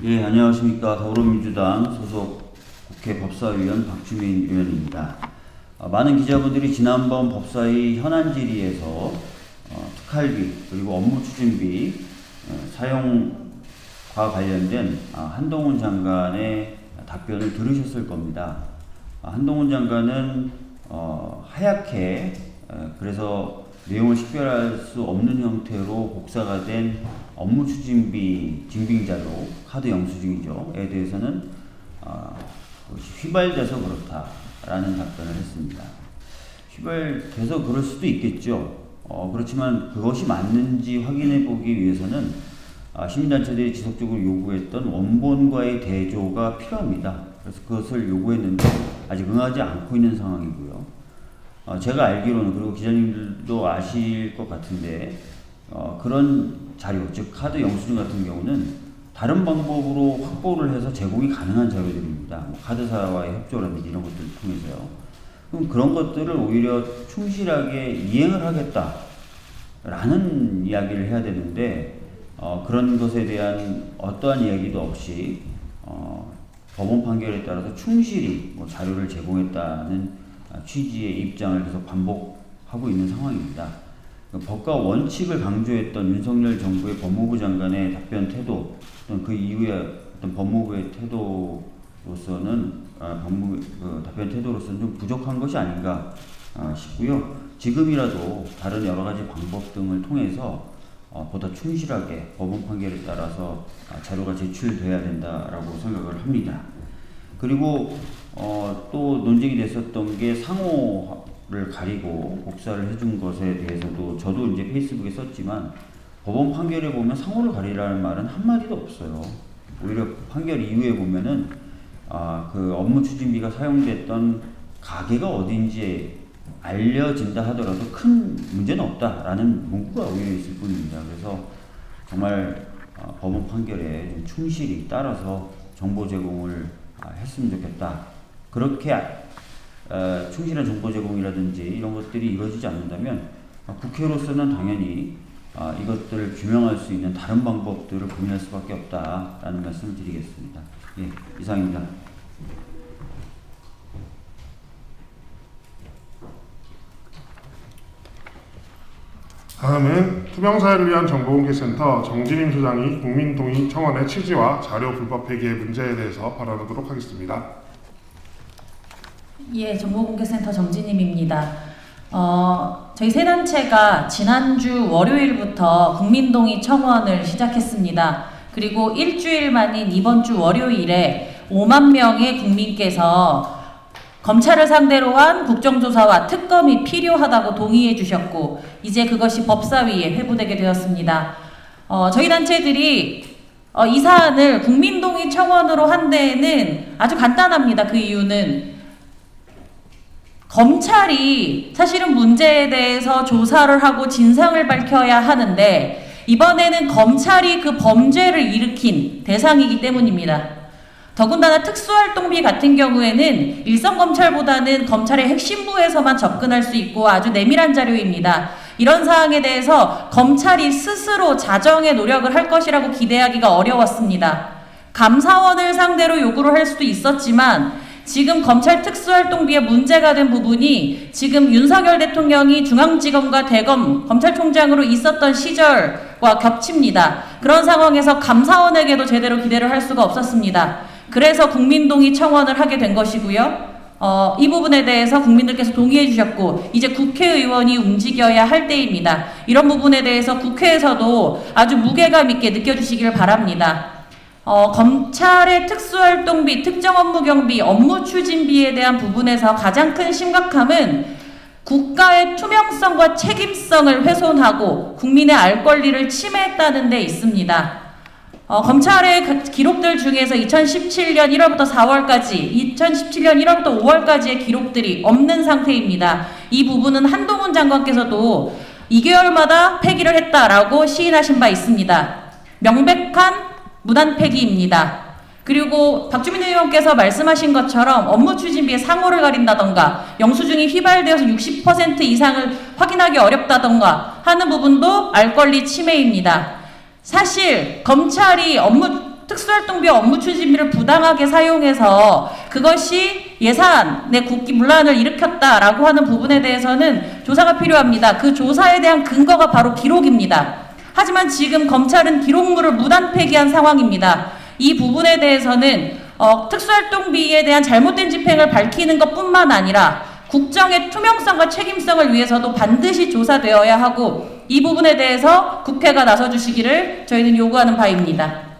예, 안녕하십니까. 더불어민주당 소속 국회 법사위원 박주민 의원입니다. 많은 기자분들이 지난번 법사위 현안 질의에서 특할비 그리고 업무 추진비 사용과 관련된 한동훈 장관의 답변을 들으셨을 겁니다. 한동훈 장관은 하얗게 그래서 내용을 식별할 수 없는 형태로 복사가 된 업무 추진비 증빙자료, 카드 영수증이죠.에 대해서는 휘발돼서 그렇다라는 답변을 했습니다. 휘발돼서 그럴 수도 있겠죠. 그렇지만 그것이 맞는지 확인해 보기 위해서는 시민단체들이 지속적으로 요구했던 원본과의 대조가 필요합니다. 그래서 그것을 요구했는데 아직 응하지 않고 있는 상황이고요. 제가 알기로는, 그리고 기자님들도 아실 것 같은데, 그런 자료, 즉 카드 영수증 같은 경우는 다른 방법으로 확보를 해서 제공이 가능한 자료들입니다. 뭐 카드사와의 협조라든지 이런 것들을 통해서요. 그럼 그런 것들을 오히려 충실하게 이행을 하겠다라는 이야기를 해야 되는데, 그런 것에 대한 어떠한 이야기도 없이 법원 판결에 따라서 충실히 자료를 제공했다는 취지의 입장을 계속 반복하고 있는 상황입니다. 법과 원칙을 강조했던 윤석열 정부의 법무부 장관의 답변 태도, 또는 그 이후에 어떤 법무부의 태도로서는 답변 태도로서는 좀 부족한 것이 아닌가 싶고요. 지금이라도 다른 여러 가지 방법 등을 통해서 보다 충실하게 법원 판결에 따라서 자료가 제출돼야 된다라고 생각을 합니다. 그리고 또 논쟁이 됐었던 게 상호를 가리고 복사를 해준 것에 대해서도 저도 이제 페이스북에 썼지만, 법원 판결에 보면 상호를 가리라는 말은 한마디도 없어요. 오히려 판결 이후에 보면은 그 업무 추진비가 사용됐던 가게가 어딘지 알려진다 하더라도 큰 문제는 없다라는 문구가 오히려 있을 뿐입니다. 그래서 정말 법원 판결에 좀 충실히 따라서 정보 제공을 했으면 좋겠다. 그렇게 충실한 정보 제공이라든지 이런 것들이 이루어지지 않는다면 국회로서는 당연히 이것들을 규명할 수 있는 다른 방법들을 고민할 수밖에 없다라는 말씀을 드리겠습니다. 예, 이상입니다. 다음은 투명사회를 위한 정보공개센터 정진임 소장이 국민동의 청원의 취지와 자료 불법 폐기의 문제에 대해서 발언하도록 하겠습니다. 예, 정보공개센터 정진임입니다. 저희 세 단체가 지난주 월요일부터 국민동의 청원을 시작했습니다. 그리고 일주일 만인 이번 주 월요일에 5만 명의 국민께서 검찰을 상대로 한 국정조사와 특검이 필요하다고 동의해 주셨고, 이제 그것이 법사위에 회부되게 되었습니다. 저희 단체들이 이 사안을 국민동의 청원으로 한 데에는 아주 간단합니다. 그 이유는 검찰이 사실은 문제에 대해서 조사를 하고 진상을 밝혀야 하는데, 이번에는 검찰이 그 범죄를 일으킨 대상이기 때문입니다. 더군다나 특수활동비 같은 경우에는 일선검찰보다는 검찰의 핵심부에서만 접근할 수 있고 아주 내밀한 자료입니다. 이런 사항에 대해서 검찰이 스스로 자정의 노력을 할 것이라고 기대하기가 어려웠습니다. 감사원을 상대로 요구를 할 수도 있었지만, 지금 검찰 특수활동비에 문제가 된 부분이 지금 윤석열 대통령이 중앙지검과 대검 검찰총장으로 있었던 시절과 겹칩니다. 그런 상황에서 감사원에게도 제대로 기대를 할 수가 없었습니다. 그래서 국민동의 청원을 하게 된 것이고요. 이 부분에 대해서 국민들께서 동의해 주셨고, 이제 국회의원이 움직여야 할 때입니다. 이런 부분에 대해서 국회에서도 아주 무게감 있게 느껴주시길 바랍니다. 검찰의 특수활동비, 특정업무경비, 업무추진비에 대한 부분에서 가장 큰 심각함은 국가의 투명성과 책임성을 훼손하고 국민의 알 권리를 침해했다는 데 있습니다. 검찰의 기록들 중에서 2017년 1월부터 4월까지, 2017년 1월부터 5월까지의 기록들이 없는 상태입니다. 이 부분은 한동훈 장관께서도 2개월마다 폐기를 했다라고 시인하신 바 있습니다. 명백한 무단 폐기입니다. 그리고 박주민 의원께서 말씀하신 것처럼 업무 추진비에 상호를 가린다던가 영수증이 휘발되어서 60% 이상을 확인하기 어렵다던가 하는 부분도 알 권리 침해입니다. 사실 검찰이 특수활동비 업무 추진비를 부당하게 사용해서 그것이 예산의 문란을 일으켰다라고 하는 부분에 대해서는 조사가 필요합니다. 그 조사에 대한 근거가 바로 기록입니다. 하지만 지금 검찰은 기록물을 무단 폐기한 상황입니다. 이 부분에 대해서는 특수활동비에 대한 잘못된 집행을 밝히는 것뿐만 아니라 국정의 투명성과 책임성을 위해서도 반드시 조사되어야 하고 이 부분에 대해서 국회가 나서주시기를 저희는 요구하는 바입니다.